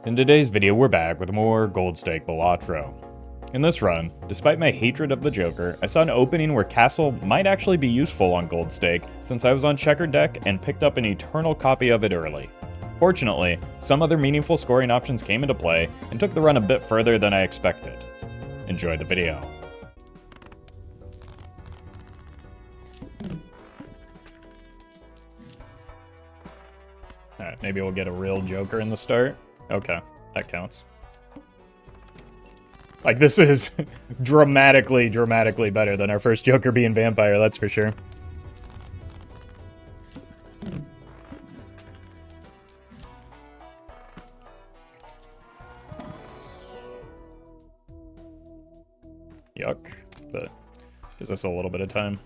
In today's video, we're back with more Gold Stake Balatro. In this run, despite my hatred of the Joker, I saw an opening where Castle might actually be useful on Gold Stake since I was on checkered deck and picked up an eternal copy of it early. Fortunately, some other meaningful scoring options came into play and took the run a bit further than I expected. Enjoy the video. Alright, maybe we'll get a real Joker in the start. Okay, that counts. Like, this is dramatically better than our first Joker being Vampire, that's for sure. Yuck, but gives us a little bit of time.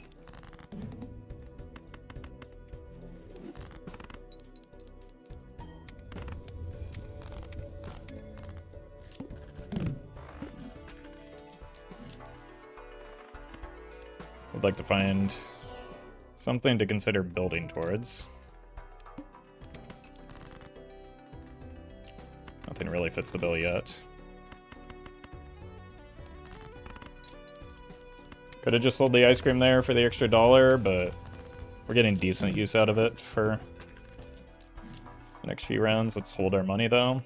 I'd like to find something to consider building towards. Nothing really fits the bill yet. Could have just sold the ice cream there for the extra $1, but we're getting decent use out of it for the next few rounds. Let's hold our money though.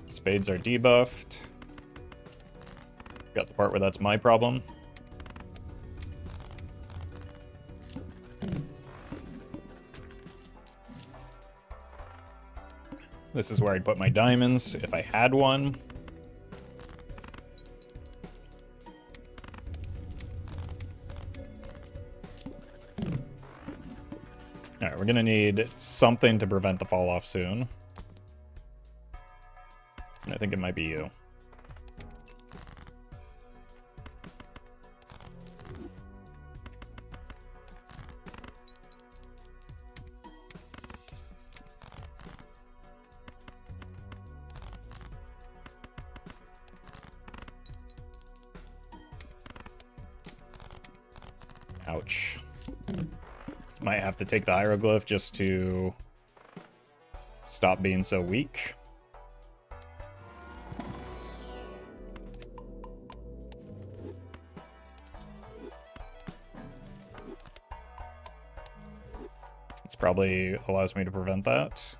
Spades are debuffed. Got the part where that's my problem. This is where I'd put my diamonds if I had one. Alright, we're gonna need something to prevent the fall off soon. And I think it might be you. Ouch. Might have to take the hieroglyph just to stop being so weak. This probably allows me to prevent that.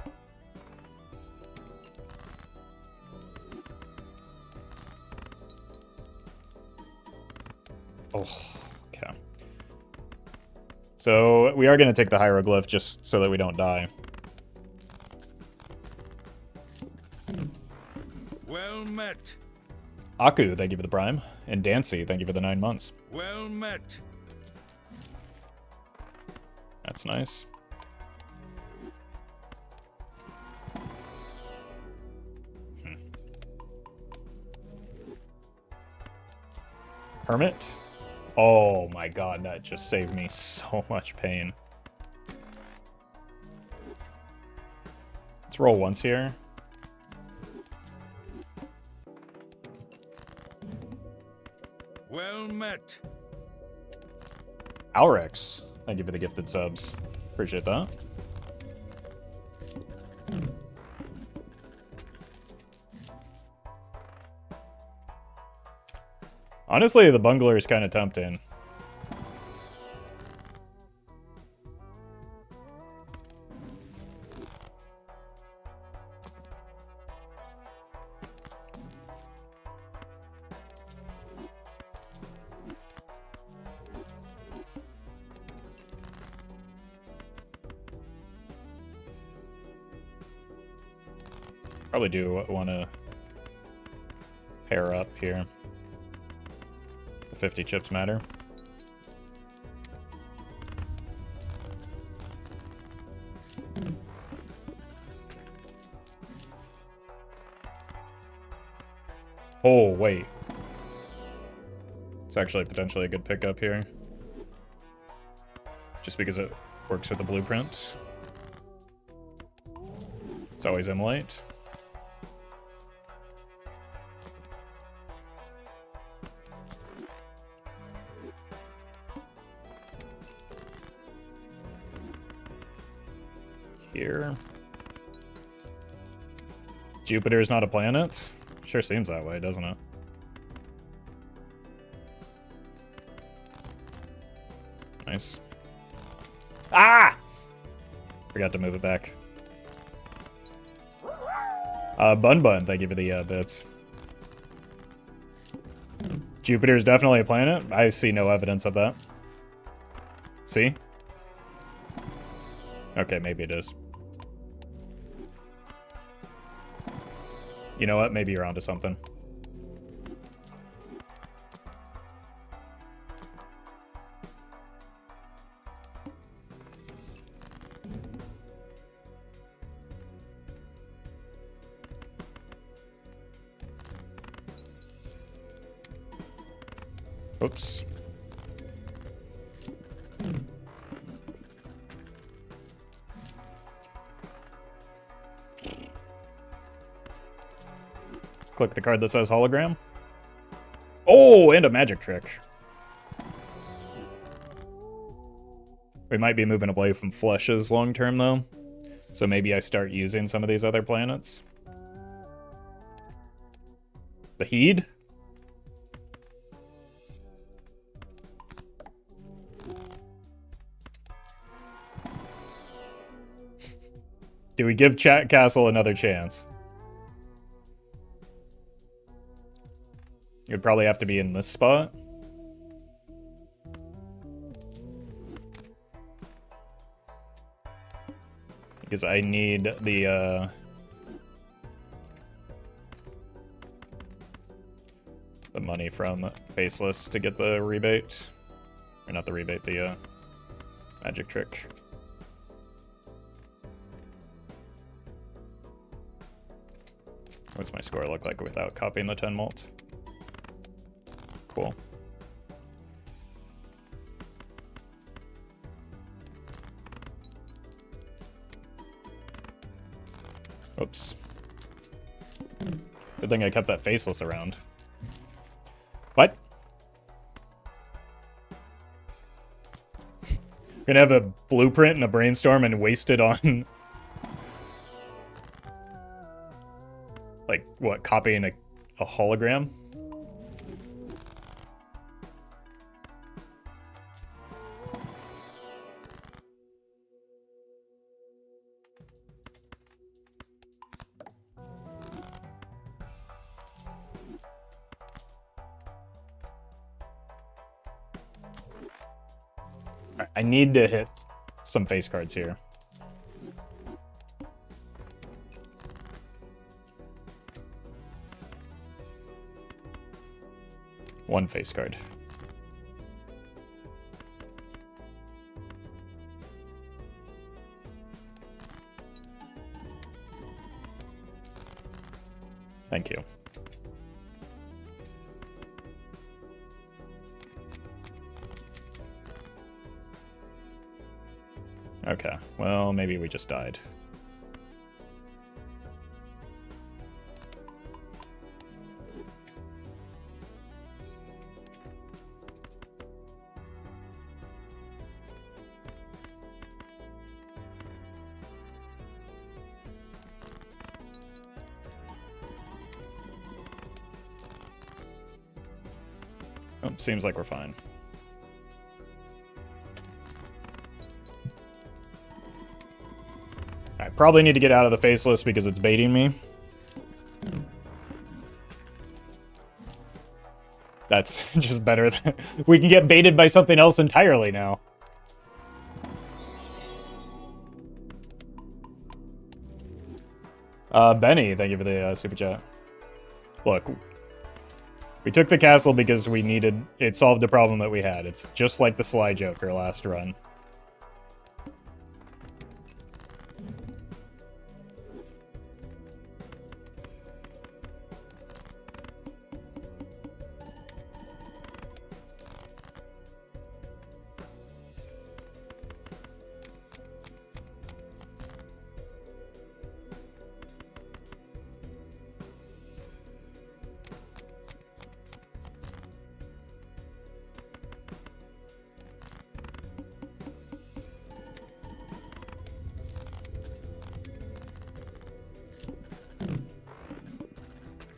Oh. Okay. So we are going to take the hieroglyph just so that we don't die. Well met. Aku, thank you for the prime. And Dancy, thank you for the 9 months. Well met. That's nice. Hermit? Oh my god, that just saved me so much pain. Let's roll once here. Well met. Alrex, thank you for the gifted subs. Appreciate that. Honestly, the bungler is kind of tempting. Probably do want to pair up here. 50 chips matter. Oh, wait. It's actually potentially a good pickup here. Just because it works with the blueprint. It's always immolate. Here. Jupiter's not a planet? Sure seems that way, doesn't it? Nice. Ah! Forgot to move it back. Bun Bun, thank you for the bits. Jupiter is definitely a planet. I see no evidence of that. See? Okay, maybe it is. You know what? Maybe you're onto something. Oops. Click the card that says hologram. Oh, and a magic trick. We might be moving away from flushes long term, though. So maybe I start using some of these other planets. The Heed? Do we give Chat Castle another chance? It would probably have to be in this spot. Because I need the money from Faceless to get the rebate. Or not the rebate, the magic trick. What's my score look like without copying the 10 mult? Cool. Oops. Good thing I kept that Faceless around. What? Gonna have a blueprint and a brainstorm and waste it on... like, what, copying a hologram? I need to hit some face cards here. One face card. Thank you. Okay, well, maybe we just died. Oh, seems like we're fine. I probably need to get out of the Faceless because it's baiting me. That's just better than... we can get baited by something else entirely now. Benny, thank you for the super chat. Look, we took the castle because we needed... it solved a problem that we had. It's just like the Sly Joker last run.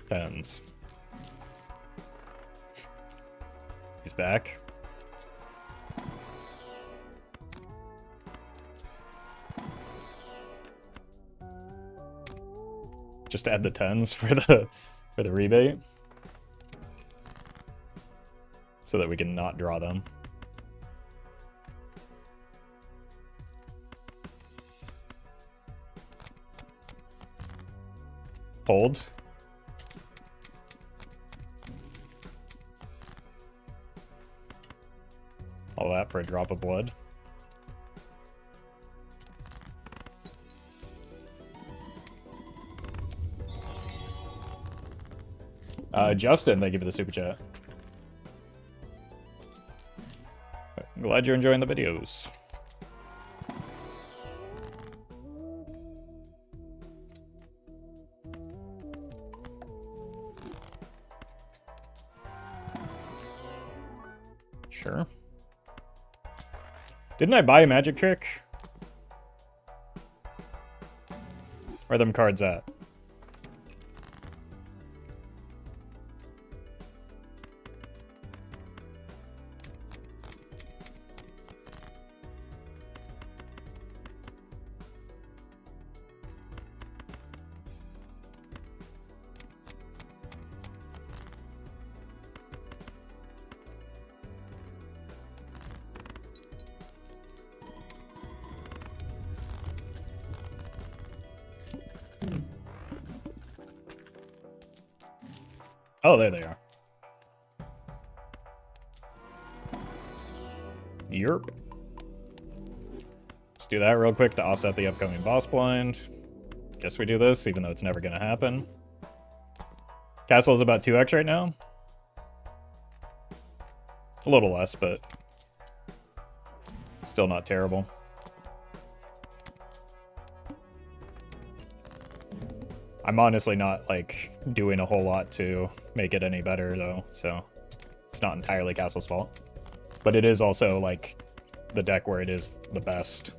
Tens. He's back. Just add the tens for the rebate. So that we can not draw them. Hold. All that for a drop of blood. Justin, thank you for the super chat. I'm glad you're enjoying the videos. Sure. Didn't I buy a magic trick? Where are them cards at? Oh, there they are. Yerp. Let's do that real quick to offset the upcoming boss blind. Guess we do this, even though it's never going to happen. Castle is about 2x right now. A little less, but still not terrible. I'm honestly not, like, doing a whole lot to make it any better, though, so it's not entirely Castle's fault. But it is also, like, the deck where it is the best.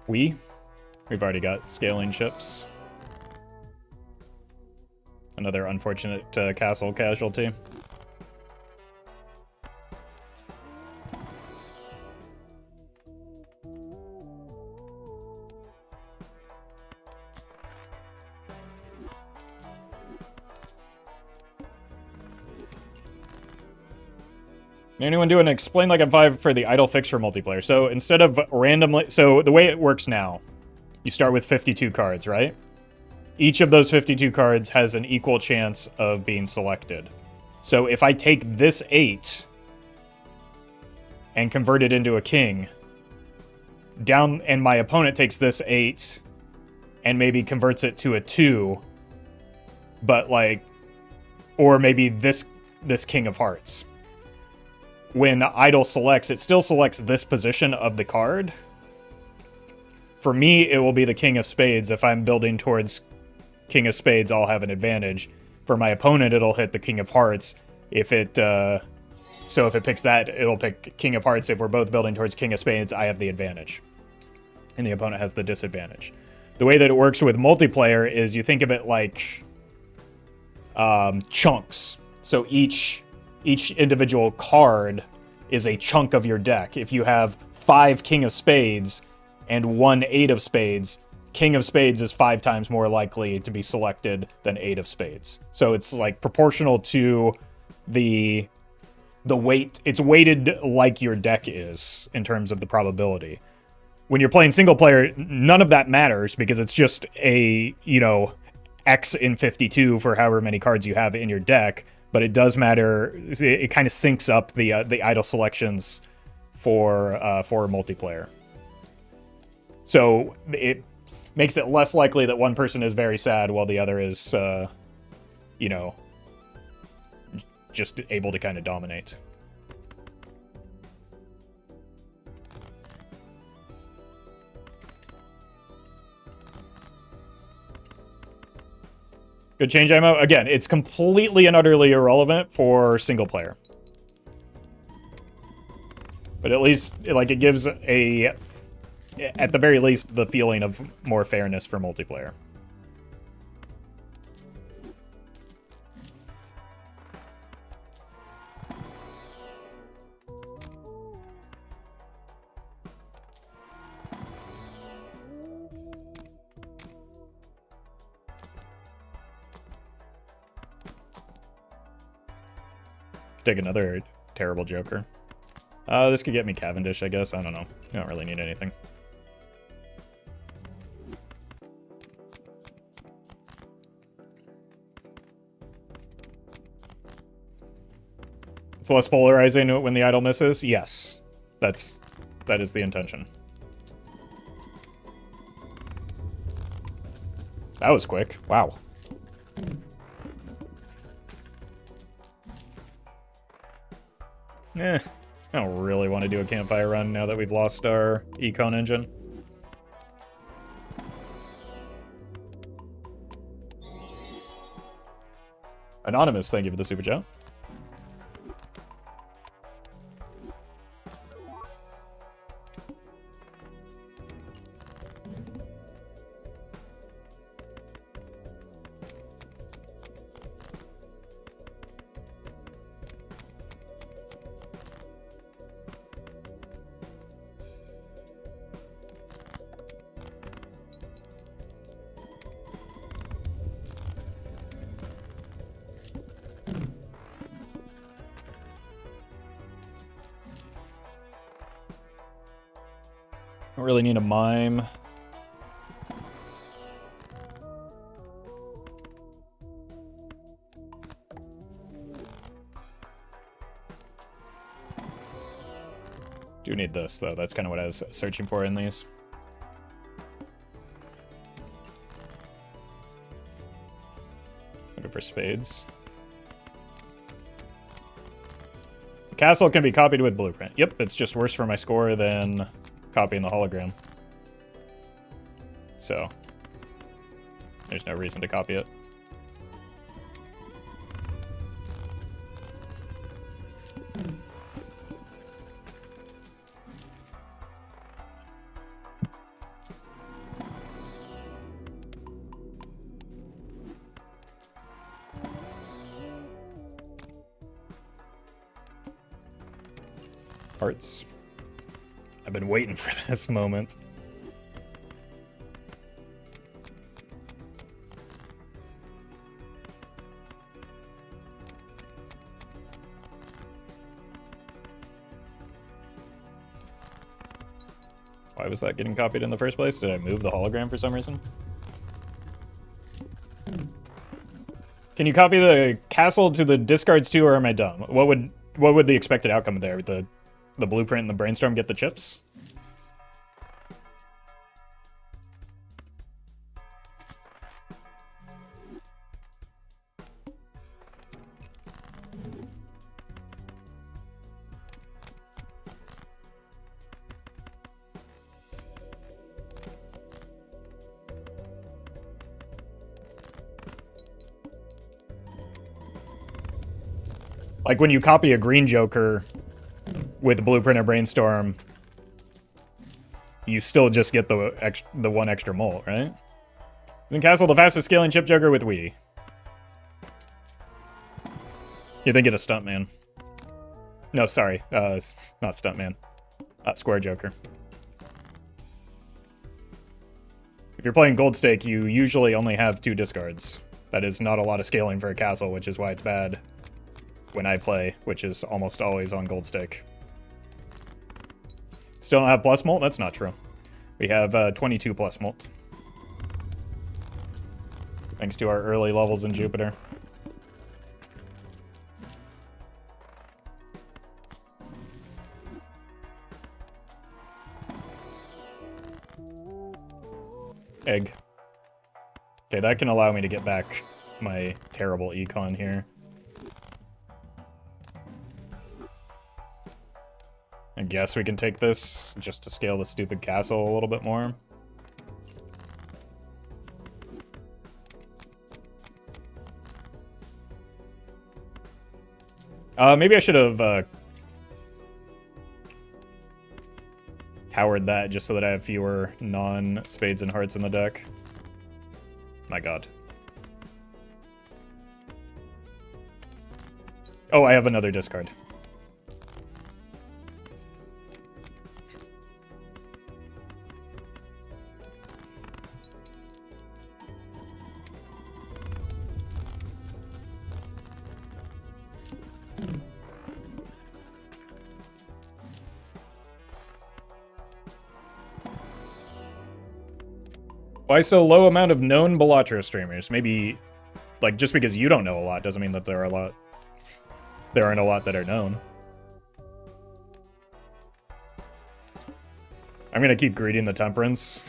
We've already got scaling ships. Another unfortunate castle casualty. Anyone do an explain like I'm 5 for the idle fix for multiplayer? So instead of randomly, so the way it works now, you start with 52 cards, right? Each of those 52 cards has an equal chance of being selected. So if I take this 8 and convert it into a king, and my opponent takes this 8 and maybe converts it to a 2, but like, or maybe this king of hearts. When idle selects, it still selects this position of the card. For me, it will be the king of spades. If I'm building towards king of spades, I'll have an advantage. For my opponent, it'll hit the king of hearts. If it picks that, it'll pick king of hearts. If we're both building towards king of spades, I have the advantage, and the opponent has the disadvantage. The way that it works with multiplayer is you think of it like chunks. So each individual card is a chunk of your deck. If you have 5 king of spades and 1 8 of spades, king of spades is 5 times more likely to be selected than 8 of spades. So it's like proportional to the weight. It's weighted like your deck is in terms of the probability. When you're playing single player, none of that matters because it's just a, X in 52 for however many cards you have in your deck. But it does matter. It kind of syncs up the idle selections for multiplayer. So it makes it less likely that one person is very sad while the other is, just able to kind of dominate. Good change ammo. Again, it's completely and utterly irrelevant for single player. But at least, like, it gives a, at the very least, the feeling of more fairness for multiplayer. Take another terrible Joker. This could get me Cavendish, I guess. I don't know. I don't really need anything. It's less polarizing when the idol misses? Yes. That is the intention. That was quick. Wow. I don't really want to do a campfire run now that we've lost our Econ engine. Anonymous, thank you for the super chat. Don't really need a mime. Do need this, though. That's kind of what I was searching for in these. Looking for spades. The castle can be copied with blueprint. Yep, it's just worse for my score than copying the hologram. So, there's no reason to copy it. Hearts. I've been waiting for this moment. Why was that getting copied in the first place? Did I move the hologram for some reason? Can you copy the castle to the discards too, or am I dumb? What would the expected outcome there? The blueprint and the brainstorm get the chips? Like when you copy a green Joker with Blueprint or Brainstorm, you still just get the one extra mole, right? Isn't Castle the fastest scaling chip Joker with Wii? You think it a Stuntman? No, sorry, not Stuntman. Square Joker. If you're playing Gold Stake, you usually only have 2 discards. That is not a lot of scaling for a castle, which is why it's bad when I play, which is almost always on Gold Stake. Still don't have plus molt? That's not true. We have 22 plus molt. Thanks to our early levels in Jupiter. Egg. Okay, that can allow me to get back my terrible Econ here. I guess we can take this just to scale the stupid castle a little bit more. Maybe I should have towered that just so that I have fewer non-spades and hearts in the deck. My god. Oh, I have another discard. Why so low amount of known Balatro streamers? Maybe, like, just because you don't know a lot doesn't mean that there are a lot. There aren't a lot that are known. I'm gonna keep greeting the temperance.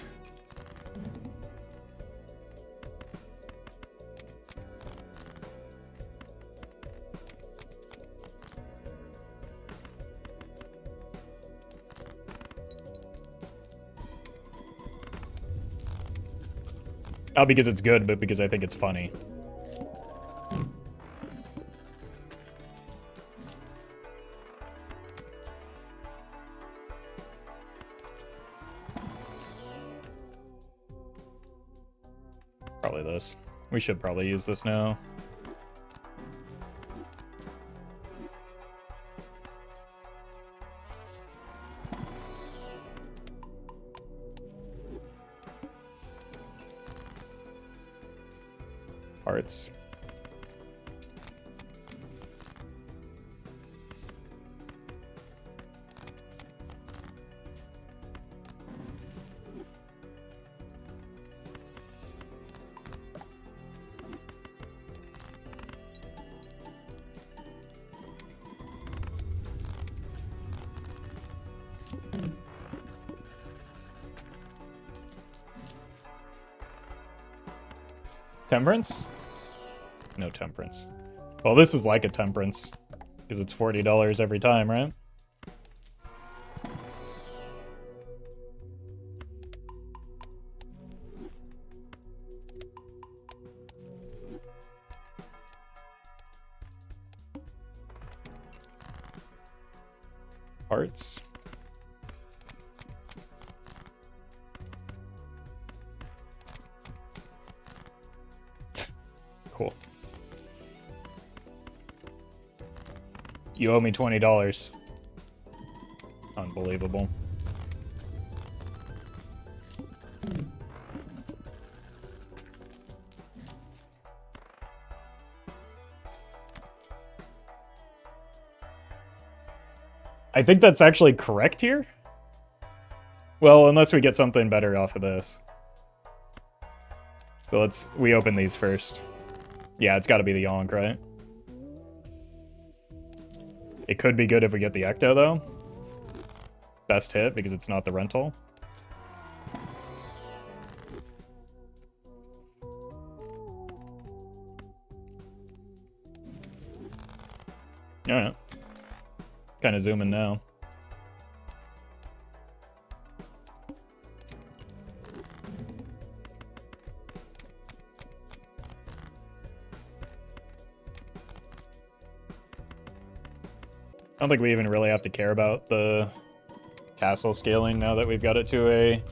Not because it's good, but because I think it's funny. Probably this. We should probably use this now. Hearts. Temperance? No temperance. Well, this is like a temperance, because it's $40 every time, right? Hearts. Cool. You owe me $20. Unbelievable. I think that's actually correct here. Well, unless we get something better off of this. So we open these first. Yeah, it's got to be the Yonk, right? It could be good if we get the Ecto, though. Best hit, because it's not the rental. Alright. Kind of zooming now. I don't think we even really have to care about the castle scaling now that we've got it to a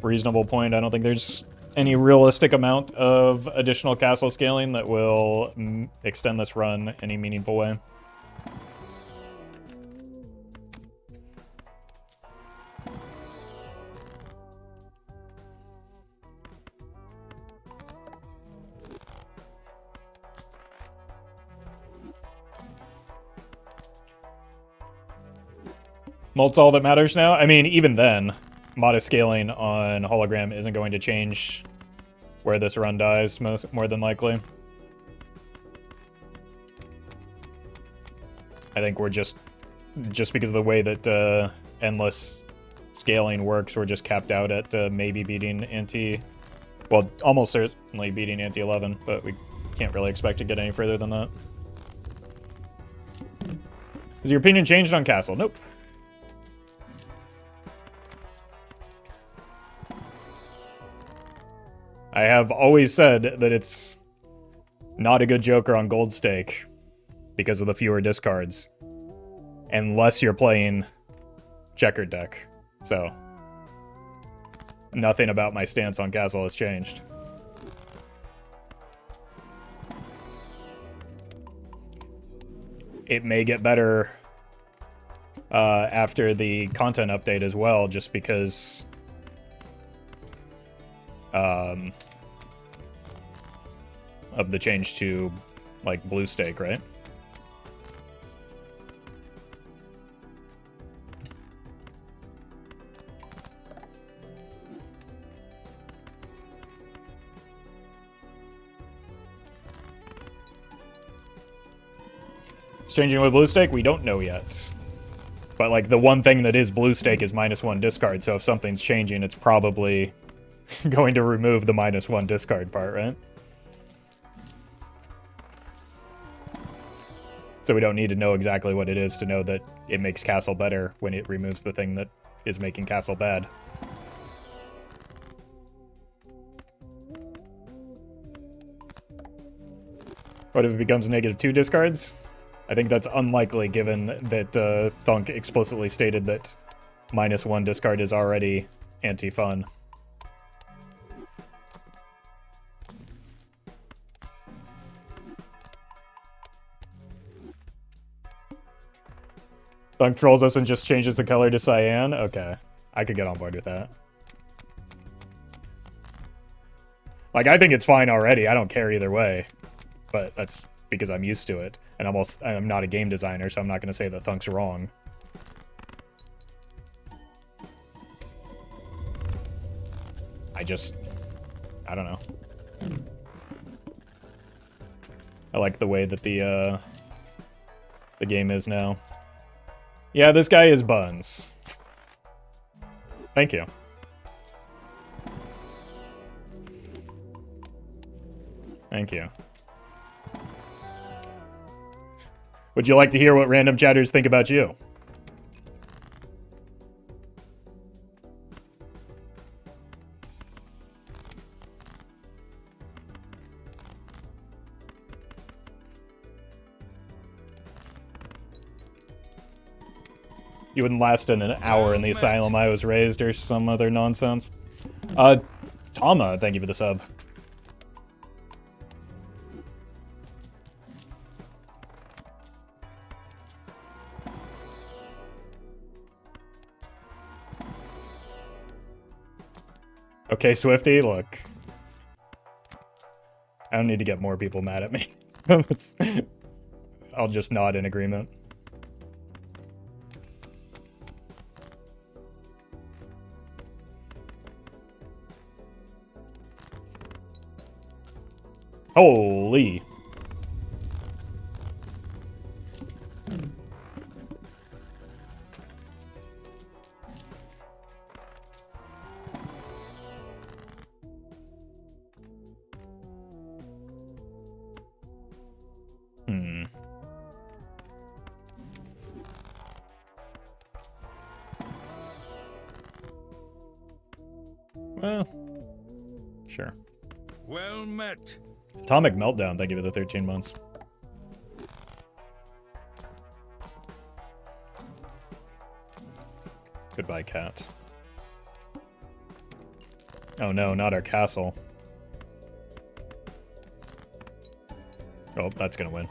reasonable point. I don't think there's any realistic amount of additional castle scaling that will extend this run any meaningful way. Mult's all that matters now? I mean, even then, modest scaling on Hologram isn't going to change where this run dies, more than likely. I think we're just because of the way that endless scaling works, we're just capped out at maybe beating ante... Well, almost certainly beating ante 11, but we can't really expect to get any further than that. Has your opinion changed on Castle? Nope. I have always said that it's not a good Joker on Gold Stake because of the fewer discards. Unless you're playing checkered deck. So, nothing about my stance on castle has changed. It may get better after the content update as well, just because of the change to, like, blue stake, right? It's changing with blue stake? We don't know yet. But, like, the one thing that is blue stake is -1 discard, so if something's changing, it's probably going to remove the -1 discard part, right? So we don't need to know exactly what it is to know that it makes castle better when it removes the thing that is making castle bad. What if it becomes -2 discards? I think that's unlikely given that Thunk explicitly stated that -1 discard is already anti-fun. Thunk trolls us and just changes the color to cyan? Okay. I could get on board with that. Like, I think it's fine already. I don't care either way. But that's because I'm used to it. And I'm not a game designer, so I'm not going to say that Thunk's wrong. I don't know. I like the way that the game is now. Yeah, this guy is Buns. Thank you. Thank you. Would you like to hear what random chatters think about you? You wouldn't last in an hour in the asylum I was raised or some other nonsense. Tama, thank you for the sub. Okay, Swifty, look. I don't need to get more people mad at me. I'll just nod in agreement. Holy. Well, sure. Well met. Atomic Meltdown, thank you for the 13 months. Goodbye, cat. Oh no, not our castle. Oh, that's gonna win.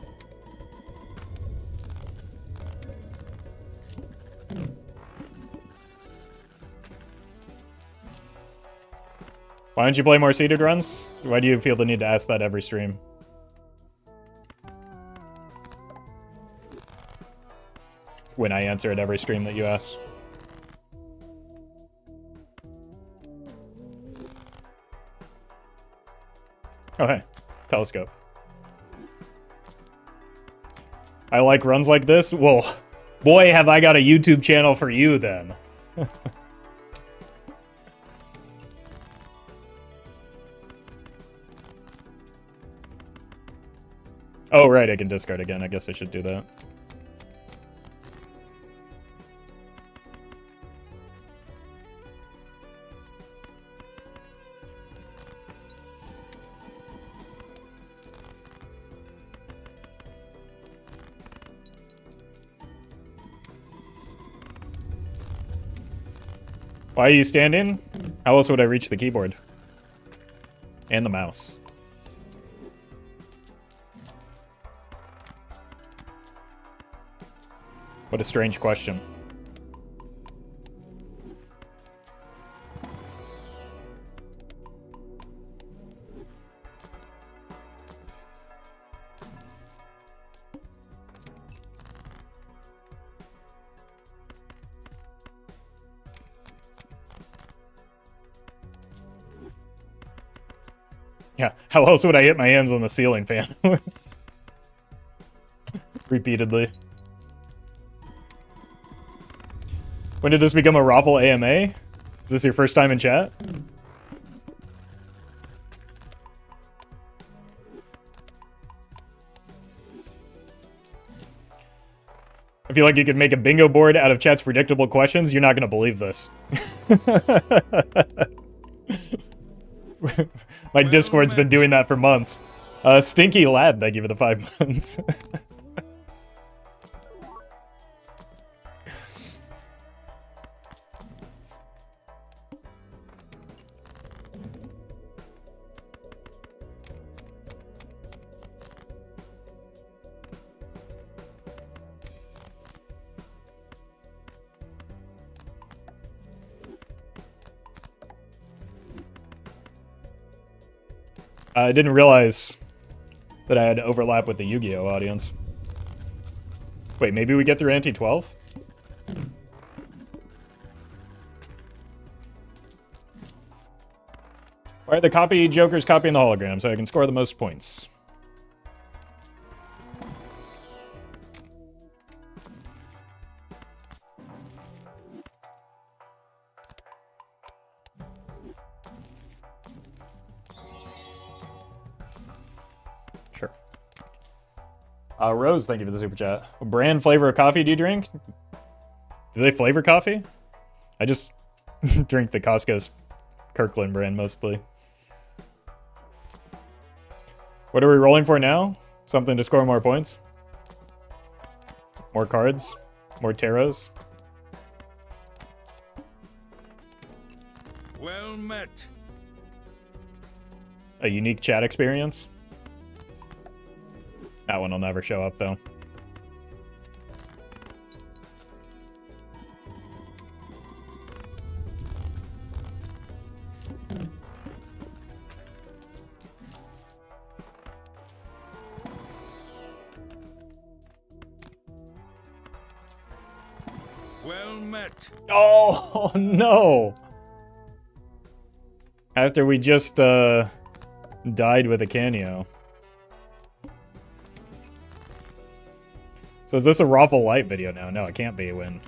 Why don't you play more seeded runs? Why do you feel the need to ask that every stream? When I answer at every stream that you ask. Oh hey, telescope. I like runs like this? Well, boy, have I got a YouTube channel for you then. Oh, right, I can discard again. I guess I should do that. Why are you standing? How else would I reach the keyboard? And the mouse. What a strange question. Yeah, how else would I hit my hands on the ceiling fan? Repeatedly. When did this become a Roffle AMA? Is this your first time in chat? I feel like you could make a bingo board out of chat's predictable questions. You're not going to believe this. My Discord's been doing that for months. Stinky Lad, thank you for the 5 months. I didn't realize that I had overlap with the Yu-Gi-Oh audience. Wait, maybe we get through ante 12? Why are the copy jokers copying the hologram so I can score the most points? Sure. Rose, thank you for the super chat. What brand flavor of coffee do you drink? Do they flavor coffee? I just drink the Costco's Kirkland brand mostly. What are we rolling for now? Something to score more points? More cards? More tarots? Well met. A unique chat experience? That one will never show up, though. Well met. Oh, no! After we just, died with a Canio. So is this a Roffle Light video now? No, it can't be when...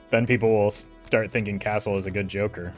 Then people will start thinking Castle is a good Joker.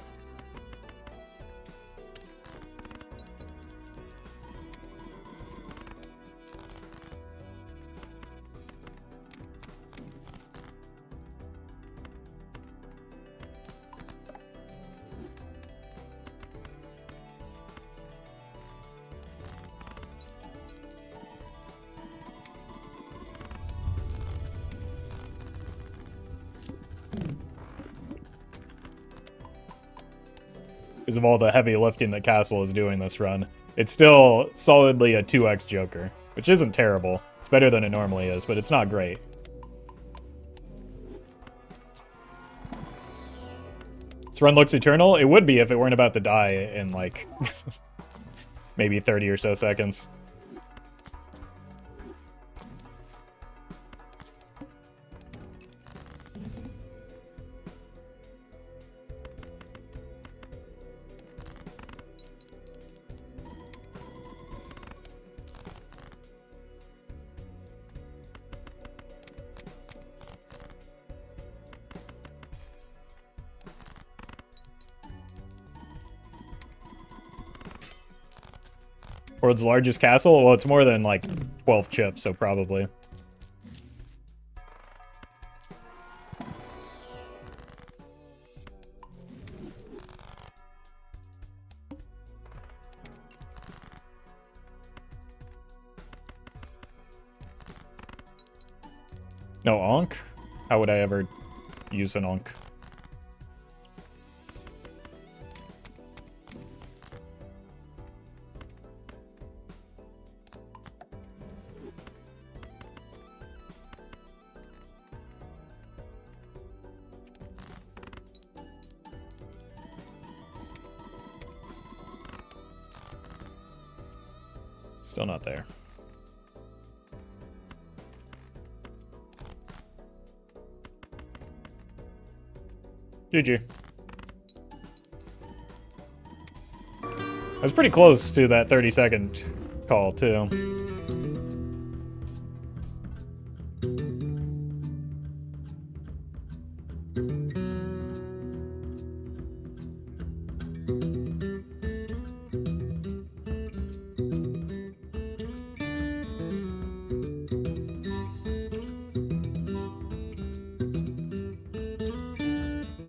Because of all the heavy lifting that Castle is doing this run. It's still solidly a 2x Joker, which isn't terrible. It's better than it normally is, but it's not great. This run looks eternal? It would be if it weren't about to die in, like, maybe 30 or so seconds. World's largest castle? Well, it's more than, like, 12 chips, so probably. No Ankh? How would I ever use an Ankh? Still not there. GG. I was pretty close to that 30-second call, too.